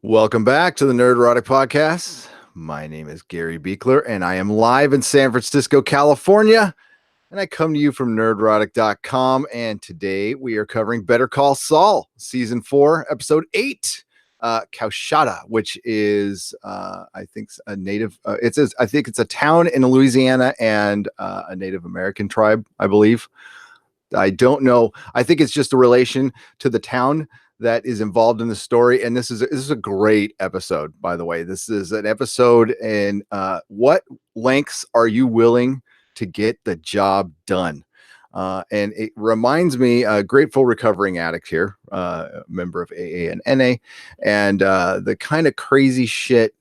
Welcome back to the Nerd Erotic Podcast. My name is Gary Beekler, and I am live in San Francisco, California. And I come to you from nerdrotic.com. And today we are covering Better Call Saul, Season 4, Episode 8, Coushatta, which is, I think, a native. I think it's a town in Louisiana and a Native American tribe, I believe. I don't know. I think it's just a relation to the town that is involved in the story. And this is a great episode, by the way. This is an episode in what lengths are you willing to get the job done? And it reminds me, a grateful recovering addict here, member of AA and NA, and the kind of crazy shit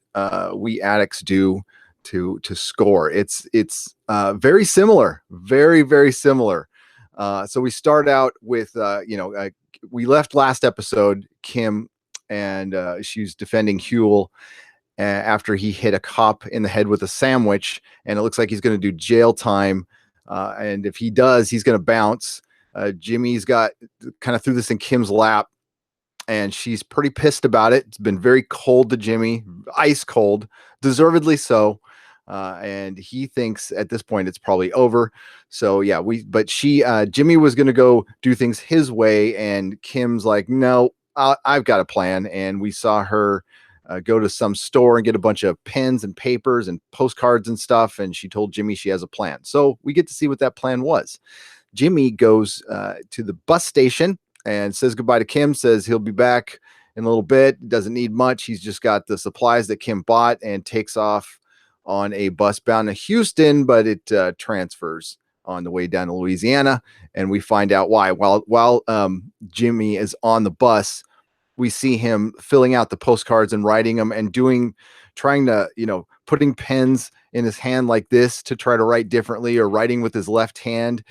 we addicts do to score. It's very similar, very similar. So we start out with, we left last episode, Kim, and she's defending Huel after he hit a cop in the head with a sandwich, and it looks like he's going to do jail time. And if he does, he's going to bounce. Jimmy's got kind of threw this in Kim's lap, and she's pretty pissed about it. It's been very cold to Jimmy, ice cold, deservedly so. And he thinks at this point it's probably over. So yeah, Jimmy was going to go do things his way, and Kim's like, no, I've got a plan. And we saw her go to some store and get a bunch of pens and papers and postcards and stuff. And she told Jimmy she has a plan. So we get to see what that plan was. Jimmy goes to the bus station and says goodbye to Kim, says he'll be back in a little bit. Doesn't need much. He's just got the supplies that Kim bought, and takes off on a bus bound to Houston, but it transfers on the way down to Louisiana, and we find out why. While Jimmy is on the bus, we see him filling out the postcards and writing them and trying to, putting pens in his hand like this to try to write differently, or writing with his left hand.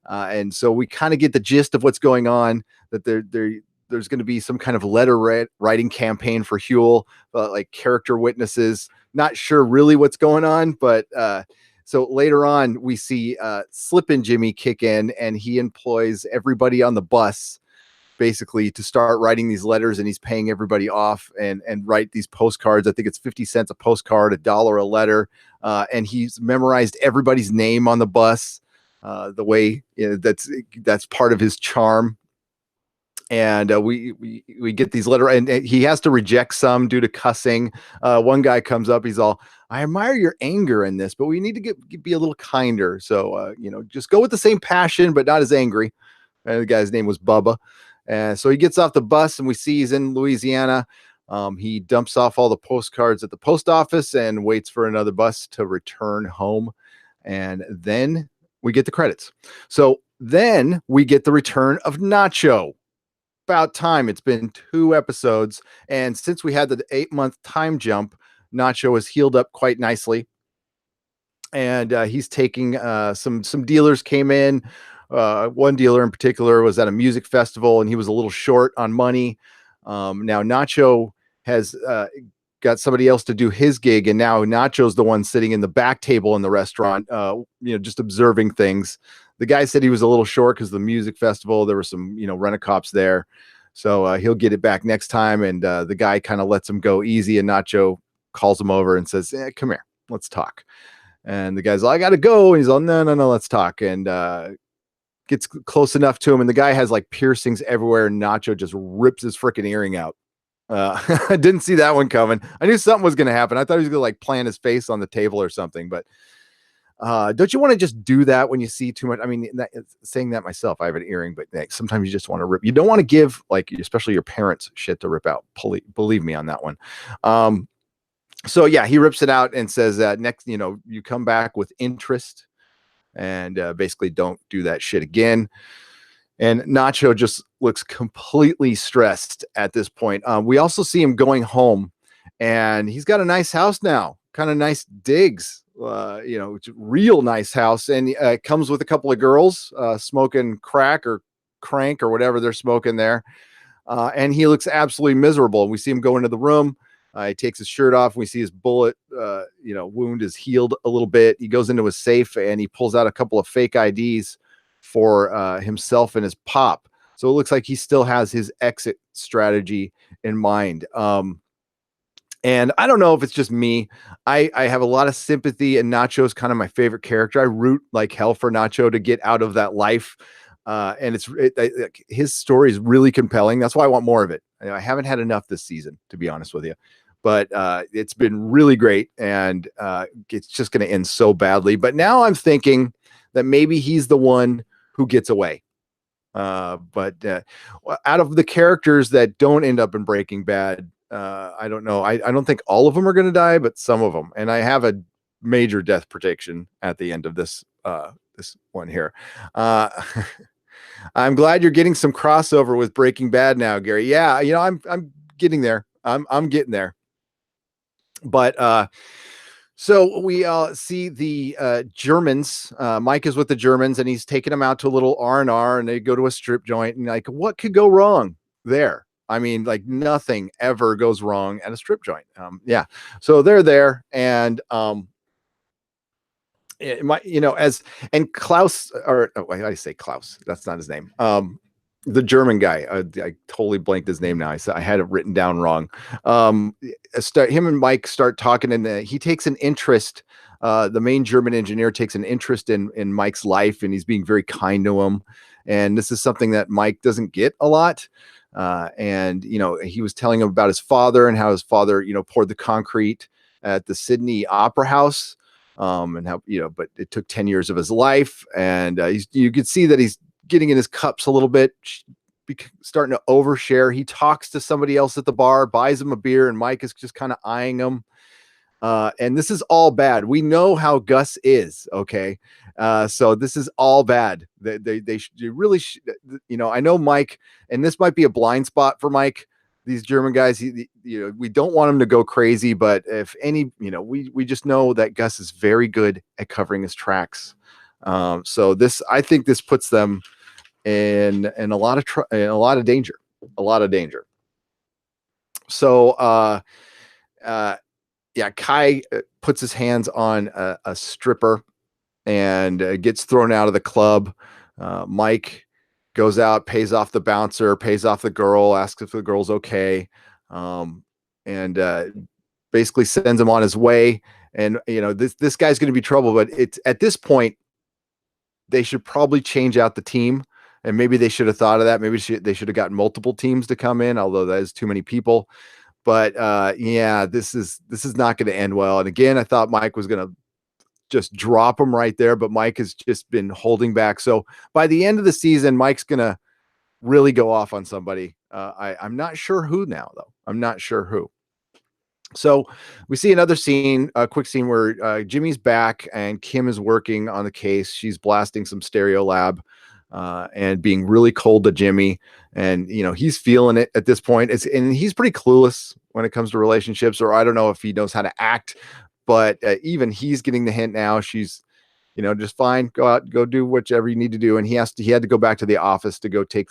And so we kind of get the gist of what's going on, that there's going to be some kind of letter writing campaign for Huel, like character witnesses. Not sure really what's going on, but so later on we see Slippin' Jimmy kick in, and he employs everybody on the bus basically to start writing these letters, and he's paying everybody off and write these postcards. I think it's 50 cents a postcard, $1 a letter. And he's memorized everybody's name on the bus, the way, that's part of his charm. And we get these letters, and he has to reject some due to cussing. One guy comes up, he's all, I admire your anger in this, but we need to be a little kinder. So, just go with the same passion, but not as angry. And the guy's name was Bubba. And so he gets off the bus, and we see he's in Louisiana. He dumps off all the postcards at the post office and waits for another bus to return home. And then we get the credits. So then we get the return of Nacho. About time. It's been 2 episodes, and since we had the 8-month time jump, Nacho has healed up quite nicely, and he's taking some dealers came in. One dealer in particular was at a music festival, and he was a little short on money. Now Nacho has got somebody else to do his gig, and now Nacho's the one sitting in the back table in the restaurant, just observing things. The guy said he was a little short because the music festival, there were some, rent-a-cops there. So he'll get it back next time. And the guy kind of lets him go easy. And Nacho calls him over and says, come here, let's talk. And the guy's like, I got to go. And he's all, no, let's talk. And gets close enough to him. And the guy has like piercings everywhere. And Nacho just rips his freaking earring out. I didn't see that one coming. I knew something was going to happen. I thought he was going to like plant his face on the table or something. But don't you want to just do that when you see too much? I mean, saying that myself, I have an earring, but sometimes you just want to rip. You don't want to give, like, especially your parents, shit to rip out. Believe me on that one. So yeah, he rips it out and says that next, you come back with interest, and basically don't do that shit again. And Nacho just looks completely stressed at this point. We also see him going home, and he's got a nice house now, kind of nice digs. It's a real nice house, and it comes with a couple of girls smoking crack or crank or whatever they're smoking there, and he looks absolutely miserable. We see him go into the room. He takes his shirt off. We see his bullet wound is healed a little bit. He goes into his safe, and he pulls out a couple of fake IDs for himself and his pop. So it looks like he still has his exit strategy in mind. And I don't know if it's just me. I have a lot of sympathy, and Nacho's kind of my favorite character. I root like hell for Nacho to get out of that life. And his story is really compelling. That's why I want more of it. I haven't had enough this season, to be honest with you. But it's been really great, and it's just going to end so badly. But now I'm thinking that maybe he's the one who gets away. But out of the characters that don't end up in Breaking Bad, I don't know. I don't think all of them are going to die, but some of them. And I have a major death prediction at the end of this one here. I'm glad you're getting some crossover with Breaking Bad now, Gary. Yeah, I'm getting there. I'm getting there. But so we see the Germans. Mike is with the Germans, and he's taking them out to a little R&R, and they go to a strip joint. And like, what could go wrong there? I mean, like nothing ever goes wrong at a strip joint. Yeah. So they're there, and and Klaus, or I say Klaus. That's not his name. The German guy. I totally blanked his name now. I had it written down wrong. Him and Mike start talking, and he takes an interest. The main German engineer takes an interest in Mike's life, and he's being very kind to him. And this is something that Mike doesn't get a lot. And he was telling him about his father and how his father, poured the concrete at the Sydney Opera House. And how, but it took 10 years of his life. And you could see that he's getting in his cups a little bit, starting to overshare. He talks to somebody else at the bar, buys him a beer, and Mike is just kind of eyeing him. And this is all bad. We know how Gus is. Okay. So this is all bad. They really, I know Mike, and this might be a blind spot for Mike. These German guys, we don't want him to go crazy, but if any, we just know that Gus is very good at covering his tracks. So I think this puts them in a lot of danger. So, Kai puts his hands on a stripper and gets thrown out of the club. Mike goes out, pays off the bouncer, pays off the girl, asks if the girl's okay, and basically sends him on his way. And this guy's going to be trouble. But it's at this point they should probably change out the team, and maybe they should have thought of that. Maybe they should have gotten multiple teams to come in, although that is too many people. But this is not going to end well. And again, I thought Mike was going to just drop him right there, but Mike has just been holding back. So by the end of the season, Mike's going to really go off on somebody. I'm not sure who now, though. I'm not sure who. So we see another scene, a quick scene where Jimmy's back and Kim is working on the case. She's blasting some stereo lab and being really cold to Jimmy. And, he's feeling it at this point. And he's pretty clueless when it comes to relationships, or I don't know if he knows how to act, but even he's getting the hint now. She's, just fine. Go out, go do whatever you need to do. And he had to go back to the office to go take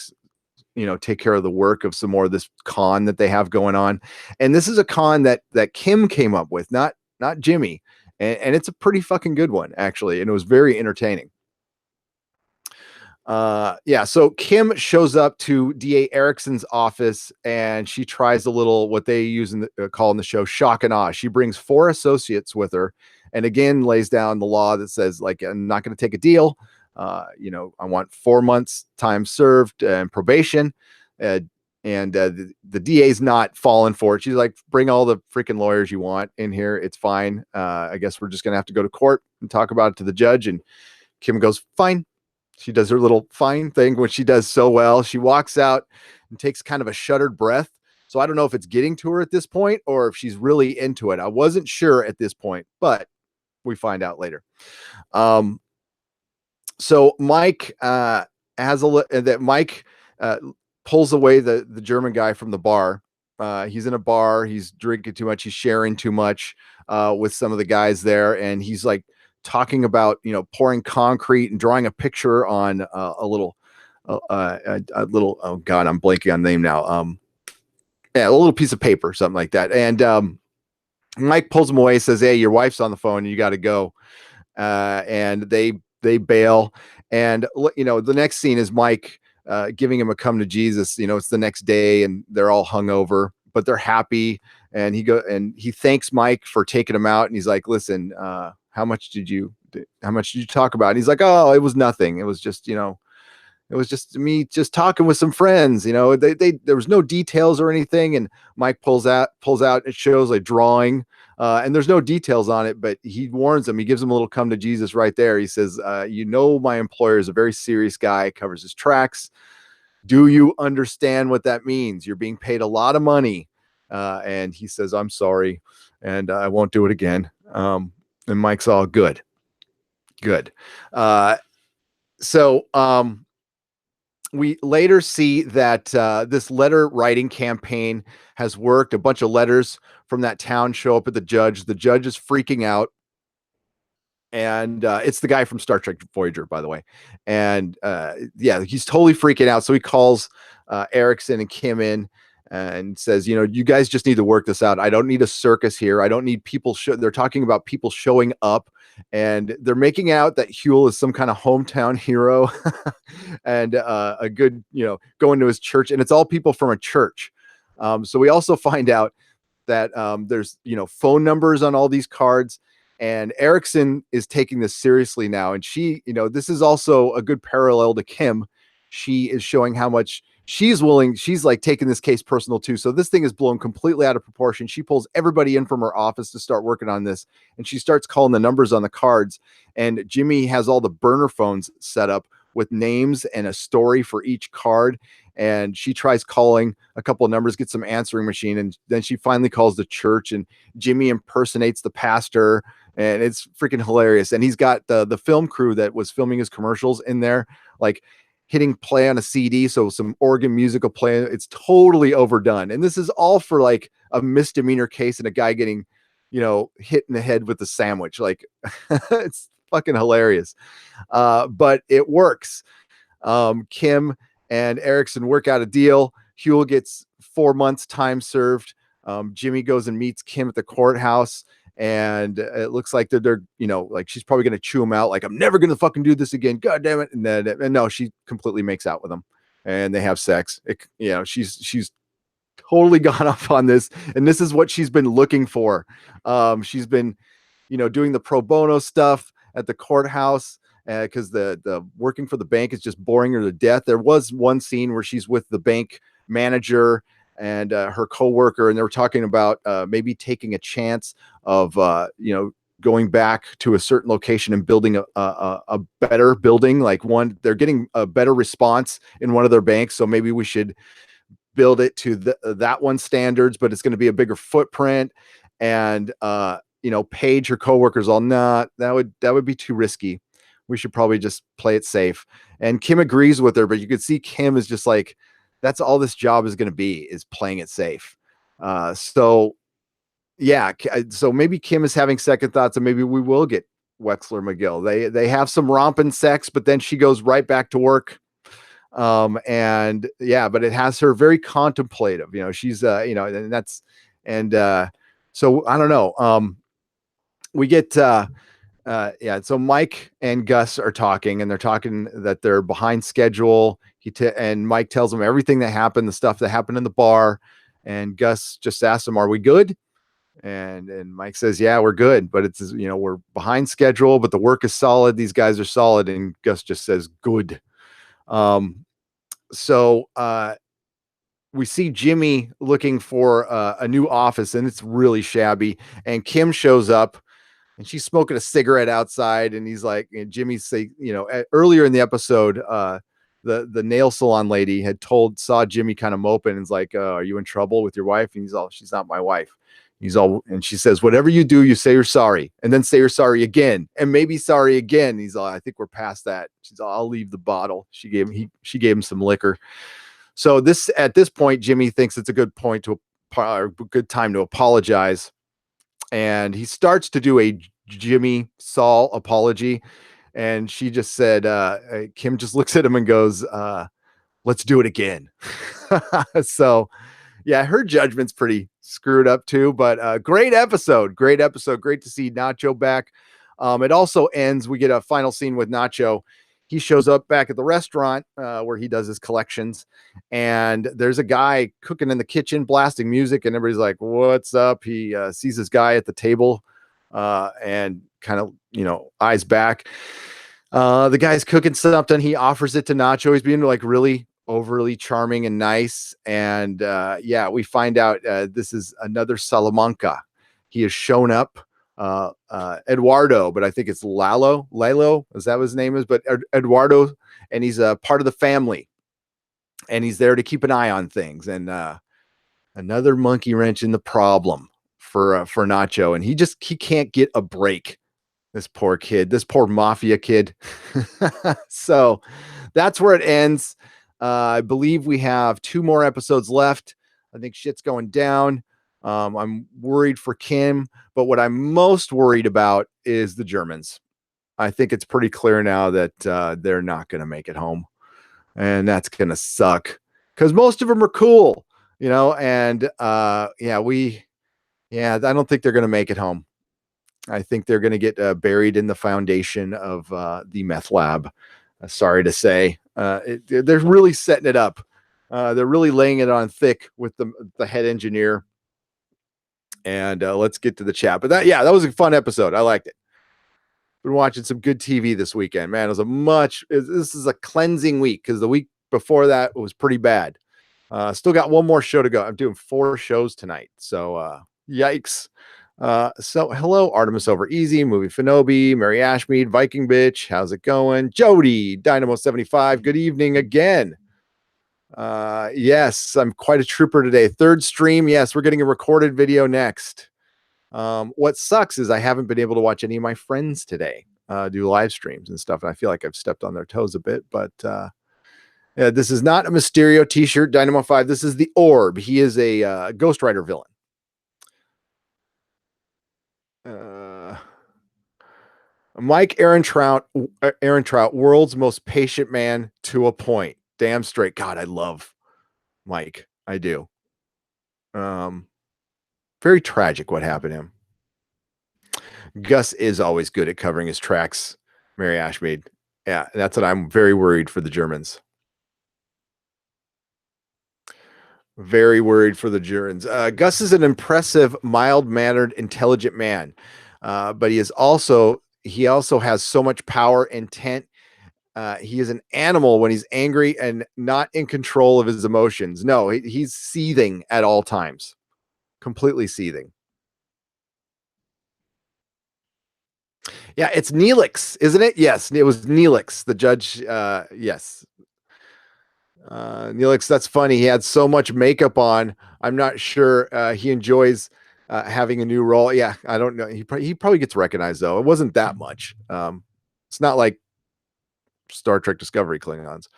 care of the work of some more of this con that they have going on. And this is a con that Kim came up with, not Jimmy. And it's a pretty fucking good one, actually. And it was very entertaining. So Kim shows up to DA Erickson's office, and she tries a little, what they use call in the show, shock and awe. She brings 4 associates with her, and again lays down the law that says, like, I'm not going to take a deal. I want 4 months time served and probation. And the DA's not falling for it. She's like, bring all the freaking lawyers you want in here. It's fine. I guess we're just going to have to go to court and talk about it to the judge. And Kim goes, fine. She does her little fine thing, which she does so well. She walks out and takes kind of a shuddered breath. So I don't know if it's getting to her at this point or if she's really into it. I wasn't sure at this point, but we find out later. So Mike Mike pulls away the German guy from the bar. He's in a bar. He's drinking too much. He's sharing too much with some of the guys there, and he's like talking about pouring concrete and drawing a picture on a little oh god, I'm blanking on the name now. A little piece of paper, something like that. And Mike pulls him away, says, "Hey, your wife's on the phone, and you got to go." And they bail. And the next scene is Mike giving him a come to Jesus. It's the next day, and they're all hungover, but they're happy. and he thanks Mike for taking him out, and he's like, listen, how much did you talk about? And he's like, oh, it was nothing. It was just, it was just me just talking with some friends. There was no details or anything. And Mike pulls out, it shows a drawing, and there's no details on it, but he warns him. He gives him a little come to Jesus right there. He says, my employer is a very serious guy, covers his tracks. Do you understand what that means? You're being paid a lot of money. And he says, I'm sorry, and I won't do it again. And Mike's all good. So we later see that this letter writing campaign has worked. A bunch of letters from that town show up at the judge. The judge is freaking out. And it's the guy from Star Trek Voyager, by the way. And he's totally freaking out. So he calls Erickson and Kim in and says, you guys just need to work this out. I don't need a circus here. I don't need people. They're talking about people showing up, and they're making out that Huell is some kind of hometown hero and a good, going to his church. And it's all people from a church. So we also find out that there's, phone numbers on all these cards. And Erickson is taking this seriously now. And she, this is also a good parallel to Kim. She is showing how much she's willing. She's like taking this case personal too. So this thing is blown completely out of proportion. She pulls everybody in from her office to start working on this. And she starts calling the numbers on the cards. And Jimmy has all the burner phones set up with names and a story for each card. And she tries calling a couple of numbers, gets some answering machine. And then she finally calls the church, and Jimmy impersonates the pastor. And it's freaking hilarious. And he's got the film crew that was filming his commercials in there, like hitting play on a CD. So some organ musical play. It's totally overdone. And this is all for like a misdemeanor case and a guy getting, hit in the head with a sandwich. Like it's fucking hilarious. But it works. Kim and Erickson work out a deal. Huell gets 4 months time served. Jimmy goes and meets Kim at the courthouse. And it looks like they're like she's probably going to chew him out. Like, I'm never going to fucking do this again. God damn it. And no, she completely makes out with him, and they have sex. She's totally gone off on this. And this is what she's been looking for. She's been, doing the pro bono stuff at the courthouse because the working for the bank is just boring her to death. There was one scene where she's with the bank manager and her coworker, and they were talking about maybe taking a chance of going back to a certain location and building a better building, like one. They're getting a better response in one of their banks, so maybe we should build it to that one standards, but it's going to be a bigger footprint. And Paige, her coworkers, all, nah, that would be too risky. We should probably just play it safe. And Kim agrees with her, but you could see Kim is just like, that's all this job is going to be, is playing it safe. So maybe Kim is having second thoughts, and maybe we will get Wexler McGill. They have some romping sex, but then she goes right back to work. But it has her very contemplative. She's so I don't know. We get so Mike and Gus are talking, and they're talking that they're behind schedule. And Mike tells them everything that happened, the stuff that happened in the bar. And Gus just asks him, are we good? And Mike says, yeah, we're good, but it's, we're behind schedule, but the work is solid. These guys are solid. And Gus just says, good. So we see Jimmy looking for a new office, and it's really shabby. And Kim shows up, and she's smoking a cigarette outside. And he's like, and Jimmy say, earlier in the episode, the nail salon lady saw Jimmy kind of moping, and is like, are you in trouble with your wife? And he's all, she's not my wife. And she says, whatever you do, you say you're sorry, and then say you're sorry again, and maybe sorry again. He's all, I think we're past that. She's all, I'll leave the bottle. She gave him some liquor. So at this point, Jimmy thinks it's a good time to apologize. And he starts to do a Jimmy Saul apology. And she just said, Kim just looks at him and goes, let's do it again. So yeah, her judgment's pretty screwed up too, but great episode. Great to see Nacho back. It also ends, we get a final scene with Nacho. he shows up back at the restaurant where he does his collections, and there's a guy cooking in the kitchen, blasting music, and everybody's like, "What's up?" He sees this guy at the table and kind of, eyes back. The guy's cooking something. He offers it to Nacho. He's being like really overly charming and nice. And yeah, we find out this is another Salamanca. He has shown up, Eduardo, but I think it's Lalo, is that what his name is? But Eduardo, and he's a part of the family, and he's there to keep an eye on things. And another monkey wrench in the problem for Nacho, and he can't get a break. This poor kid, this poor mafia kid. So that's where it ends. I believe we have 2 more episodes left. I think shit's going down. I'm worried for Kim, but what I'm most worried about is the Germans. I think it's pretty clear now that they're not going to make it home, and that's going to suck because most of them are cool, and I don't think they're going to make it home. I think they're going to get buried in the foundation of the meth lab. Sorry to say, they're really setting it up. They're really laying it on thick with the head engineer. And let's get to the chat. But that was a fun episode. I liked it. Been watching some good TV this weekend, man. This is a cleansing week because the week before that was pretty bad. Still got one more show to go. I'm doing 4 shows tonight. So yikes. So hello, Artemis Over Easy, Movie Finobi, Mary Ashmead, Viking Bitch, how's it going? Jody, Dynamo 75, good evening again. Yes, I'm quite a trooper today. 3rd stream, yes, we're getting a recorded video next. What sucks is I haven't been able to watch any of my friends today do live streams and stuff, and I feel like I've stepped on their toes a bit, but yeah, this is not a Mysterio t-shirt, Dynamo 5, this is the Orb. He is a Ghost Rider villain. Mike Ehrentraut, world's most patient man to a point. Damn straight. God, I love Mike. I do. Very tragic what happened to him. Gus is always good at covering his tracks, Mary Ashmead. Yeah, that's what I'm very worried for the Germans. Very worried for the Germans. Gus is an impressive, mild-mannered, intelligent man, but he also has so much power, intent. He is an animal when he's angry and not in control of his emotions. No, he's seething at all times, completely seething. Yeah, it's Neelix, isn't it? Yes, it was Neelix, the judge. Yes. Neelix, that's funny. He had so much makeup on. I'm not sure he enjoys having a new role. Yeah, I don't know. He probably gets recognized, though. It wasn't that much. It's not like Star Trek Discovery Klingons.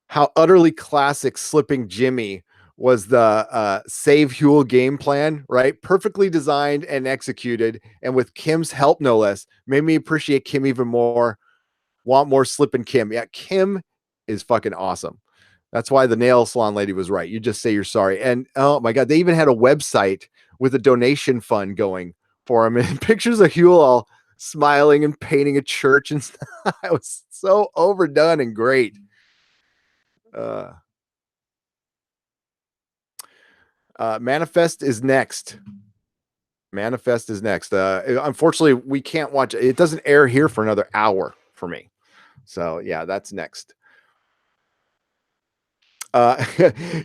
How utterly classic Slipping Jimmy was the Save Huel game plan, right? Perfectly designed and executed, and with Kim's help, no less, made me appreciate Kim even more. Want more Slippin' Kim. Yeah, Kim is fucking awesome. That's why the nail salon lady was right. You just say you're sorry. And oh my God, they even had a website with a donation fund going for him, and pictures of Huel all smiling and painting a church and stuff. It was so overdone and great. Manifest is next. Unfortunately, we can't watch it. It doesn't air here for another hour for me. So yeah, that's next.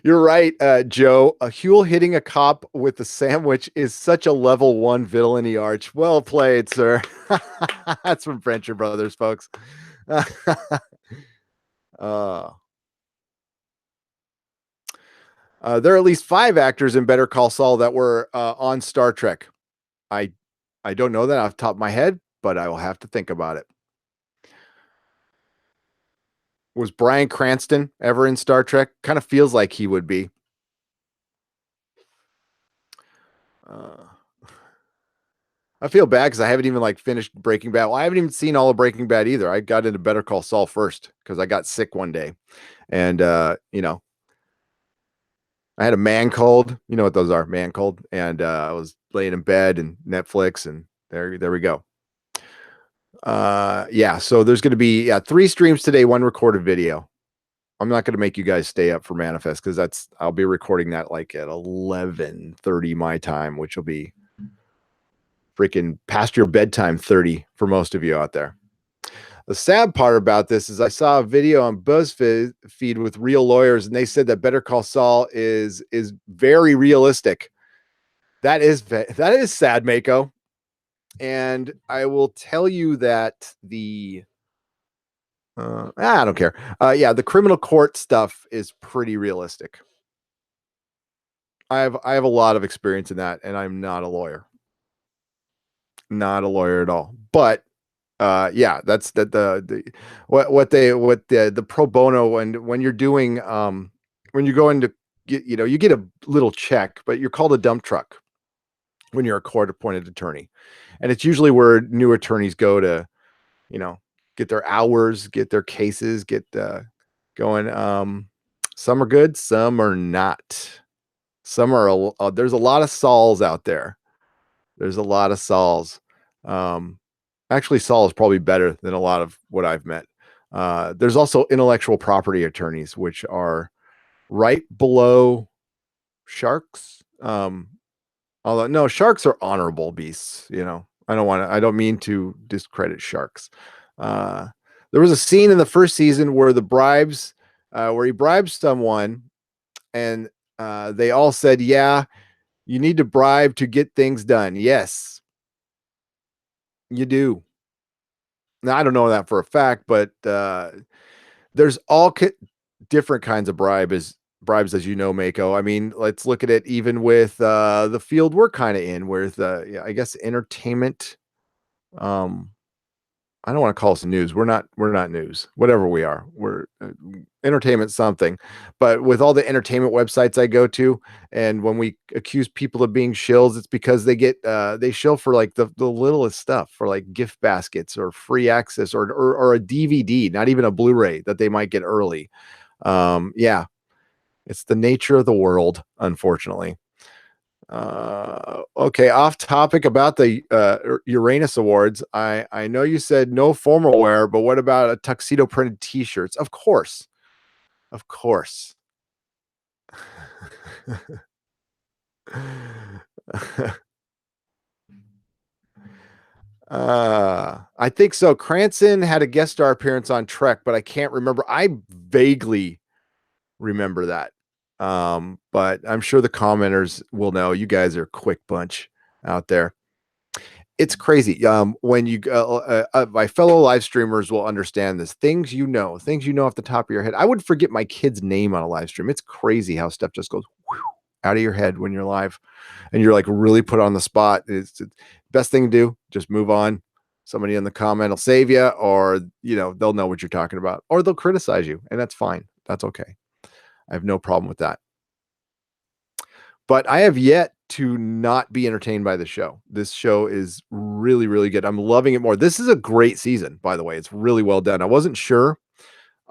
You're right, Joe. Huel hitting a cop with a sandwich is such a level 1 villainy arch. Well played, sir. That's from Frencher Brothers, folks. There are at least 5 actors in Better Call Saul that were on Star Trek. I don't know that off the top of my head, but I will have to think about it. Was Bryan Cranston ever in Star Trek? Kind of feels like he would be. I feel bad because I haven't even finished Breaking Bad. Well, I haven't even seen all of Breaking Bad either. I got into Better Call Saul first because I got sick one day, and I had a man cold. You know what those are, man cold, and I was laying in bed and Netflix, and there we go. Yeah, so there's going to be 3 streams today, 1 recorded video. I'm not going to make you guys stay up for Manifest because I'll be recording that like at 11:30 my time, which will be freaking past your bedtime 30 for most of you out there. The sad part about this is I saw a video on BuzzFeed with real lawyers, and they said that Better Call Saul is very realistic. That is sad, Mako. And I will tell you that I don't care. Yeah, the criminal court stuff is pretty realistic. I have a lot of experience in that, and I'm not a lawyer. Not a lawyer at all. But yeah, that's the what the pro bono, and when you're doing when you're going to get, you get a little check, but you're called a dump truck when you're a court appointed attorney. And it's usually where new attorneys go to, get their hours, get their cases, get going. Some are good, some are not. Some are there's a lot of Sauls out there. There's a lot of Sauls. Actually, Saul is probably better than a lot of what I've met. There's also intellectual property attorneys, which are right below sharks. Although no, sharks are honorable beasts. I don't mean to discredit sharks. There was a scene in the first season where where he bribes someone, and they all said, "Yeah, you need to bribe to get things done." Yes, you do. Now, I don't know that for a fact, but there's different kinds of bribes, as you know, Mako. I mean, let's look at it even with the field we're kind of in, where I guess entertainment. Um, I don't want to call us news. We're not news. Whatever we are, we're entertainment something. But with all the entertainment websites I go to, and when we accuse people of being shills, it's because they shill for like the littlest stuff, for like gift baskets or free access, or a DVD, not even a Blu-ray that they might get early. Yeah, it's the nature of the world, unfortunately. Okay, off topic about the Uranus Awards. I know you said no formal wear, but what about a tuxedo printed T-shirts? Of course, of course. I think so. Cranston had a guest star appearance on Trek, but I can't remember. I vaguely remember that. But I'm sure the commenters will know. You guys are a quick bunch out there. It's crazy. When you my fellow live streamers will understand this. Things you know off the top of your head. I would forget my kid's name on a live stream. It's crazy how stuff just goes out of your head when you're live, and you're like really put on the spot. It's the best thing to do. Just move on. Somebody in the comment will save you, or they'll know what you're talking about, or they'll criticize you, and that's fine. That's okay. I have no problem with that. But I have yet to not be entertained by the show. This show is really, really good. I'm loving it more. This is a great season, by the way. It's really well done. I wasn't sure,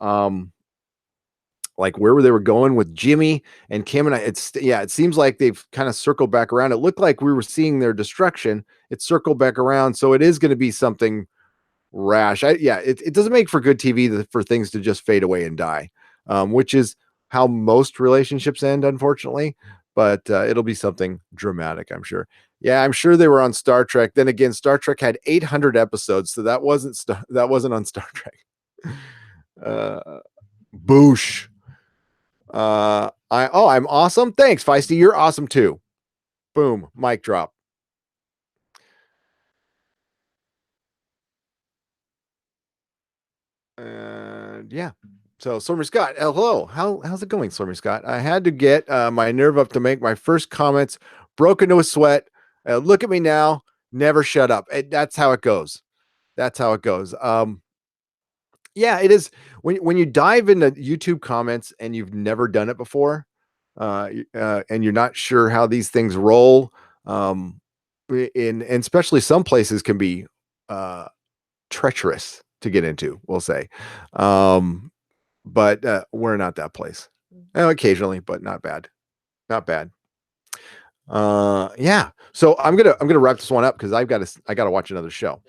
like where they were going with Jimmy and Kim, and it seems like they've kind of circled back around. It looked like we were seeing their destruction. It circled back around, so it is going to be something rash. It doesn't make for good TV for things to just fade away and die, which is how most relationships end, unfortunately. But it'll be something dramatic, I'm sure. Yeah, I'm sure they were on Star Trek. Then again, Star Trek had 800 episodes, so that wasn't on Star Trek. Boosh. I'm awesome. Thanks, Feisty. You're awesome too. Boom, mic drop. Yeah. So Stormy Scott, hello. How's it going, Stormy Scott? I had to get my nerve up to make my first comments. Broke into a sweat. Look at me now. Never shut up. That's how it goes. That's how it goes. Yeah, it is. When you dive into YouTube comments and you've never done it before, and you're not sure how these things roll, and especially some places can be treacherous to get into, we'll say. But we're not that place. Occasionally, but not bad. Not bad. Yeah. So I'm gonna wrap this one up because I gotta watch another show.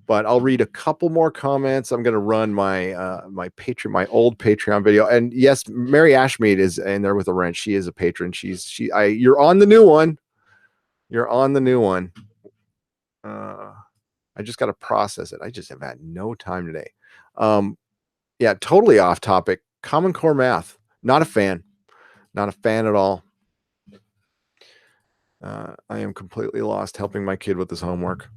But I'll read a couple more comments. I'm gonna run my old Patreon video. And yes, Mary Ashmead is in there with a wrench. She is a patron. You're on the new one. You're on the new one. I just got to process it. I just have had no time today. Yeah, totally off topic. Common Core math. Not a fan. Not a fan at all. I am completely lost helping my kid with his homework.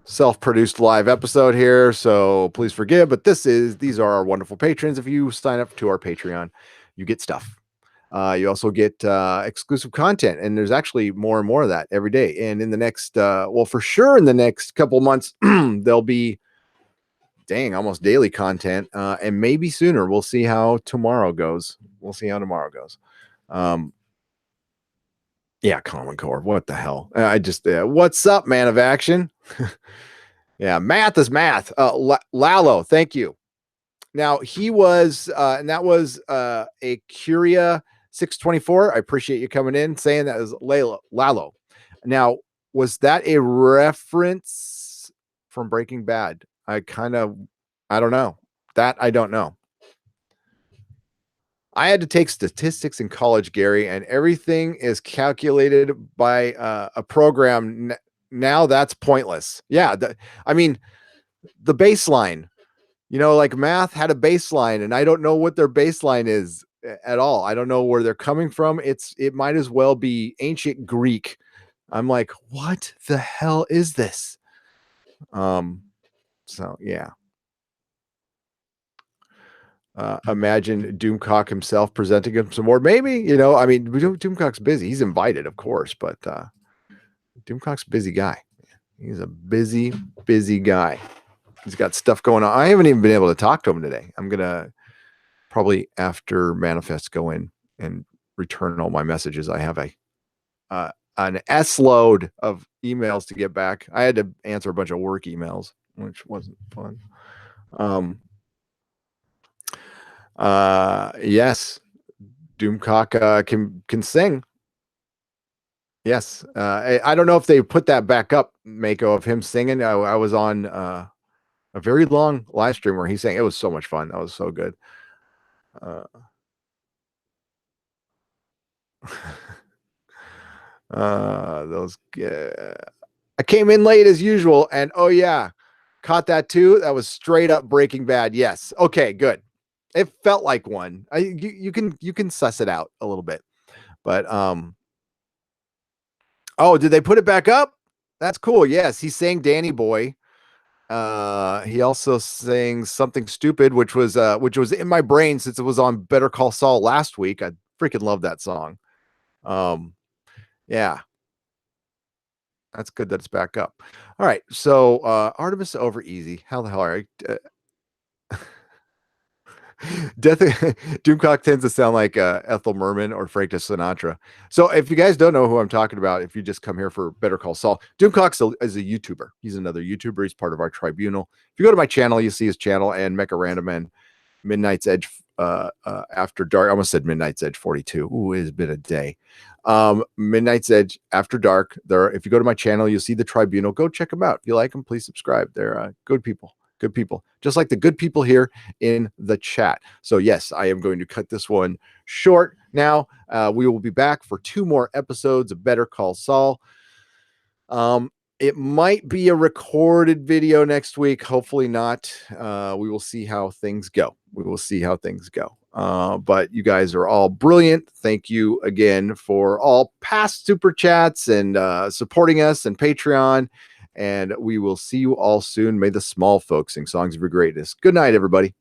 Self-produced live episode here, so please forgive, but these are our wonderful patrons. If you sign up to our Patreon, you get stuff. You also get exclusive content, and there's actually more and more of that every day. And in the next, for sure in the next couple months, there'll be almost daily content, and maybe sooner. We'll see how tomorrow goes. Yeah, Common Core. What the hell? What's up, man of action? Yeah, math is math. Lalo, thank you. Now he was, and that was a Curia 624. I appreciate you coming in saying that was Lalo. Now, was that a reference from Breaking Bad? I don't know. That I don't know. I had to take statistics in college, Gary, and everything is calculated by a program. Now that's pointless. Yeah. The baseline, like math had a baseline, and I don't know what their baseline is at all. I don't know where they're coming from. It might as well be ancient Greek. I'm like, what the hell is this? So yeah. Imagine Doomcock himself presenting him some more. Maybe, Doomcock's busy. He's invited, of course, but Doomcock's a busy guy. He's a busy, busy guy. He's got stuff going on. I haven't even been able to talk to him today. I'm going to probably, after Manifest, go in and return all my messages. I have an S load of emails to get back. I had to answer a bunch of work emails, which wasn't fun. Yes, Doomcock can sing. Yes. I don't know if they put that back up, Mako, of him singing. I was on a very long live stream where he sang. It was so much fun. That was so good. I came in late as usual, and oh yeah, caught that too. That was straight up Breaking Bad. Yes. Okay, good. It felt like one. You can suss it out a little bit, but oh, did they put it back up? That's cool. Yes, he sang Danny Boy. He also sang Something Stupid, which was in my brain since it was on Better Call Saul last week. I freaking love that song. Yeah. That's good that it's back up. All right. So Artemis over easy. How the hell are you? Doomcock tends to sound like Ethel Merman or Frank Sinatra. So if you guys don't know who I'm talking about, if you just come here for Better Call Saul, Doomcock is a YouTuber. He's another YouTuber. He's part of our tribunal. If you go to my channel, you see his channel, and Mecha Random and Midnight's Edge After Dark. I almost said Midnight's Edge 42. Ooh, it's been a day. Midnight's Edge After Dark. If you go to my channel, you'll see the tribunal. Go check them out. If you like them, please subscribe. They're good people. Good people, just like the good people here in the chat. So yes, I am going to cut this one short now. We will be back for 2 more episodes of Better Call Saul. It might be a recorded video next week. Hopefully not. We will see how things go. But you guys are all brilliant. Thank you again for all past super chats and supporting us and Patreon. And we will see you all soon. May the small folks sing songs of your greatness. Good night, everybody.